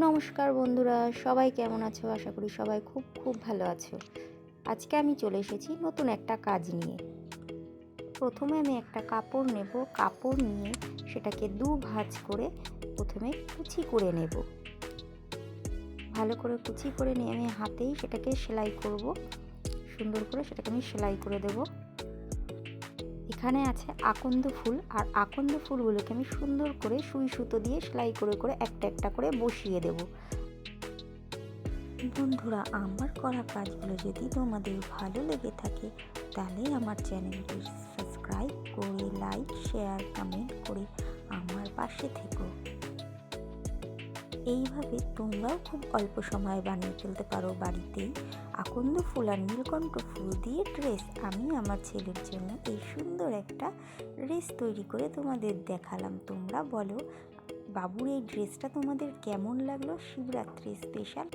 নমস্কার বন্ধুরা, সবাই কেমন আছো? আশা করি সবাই খুব খুব ভালো আছো। আজকে আমি চলে এসেছি নতুন একটা কাজ নিয়ে। প্রথমে আমি একটা কাপড় নেব, কাপড় নিয়ে সেটাকে ভাঁজ করে প্রথমে কুচি করে নেব। ভালো করে কুচি করে নিয়ে আমি হাতেই সেটাকে সেলাই করব। সুন্দর করে সেটাকে আমি সেলাই করে দেব। এখানে আছে আকন্দ ফুল, আর আকন্দ ফুলগুলোকে আমি সুন্দর করে সুই সুতো দিয়ে সেলাই করে করে একটা একটা করে বসিয়ে দেব। বন্ধুরা, আমার করা কাজগুলো যদি তোমাদের ভালো লেগে থাকে তাহলে আমার চ্যানেলটি সাবস্ক্রাইব করে লাইক শেয়ার কমেন্ট করে আমার পাশে থেকো। এইভাবে তোমরাও খুব অল্প সময়ে বানিয়ে ফেলতে পারো বাড়িতেই আকন্দ ফুল আর নীলকণ্ঠ ফুল দিয়ে ড্রেস। আমি আমার ছেলের জন্য এই সুন্দর একটা ড্রেস তৈরি করে তোমাদের দেখালাম। তোমরা বলো বাবুর এই ড্রেসটা তোমাদের কেমন লাগলো শিবরাত্রি স্পেশাল।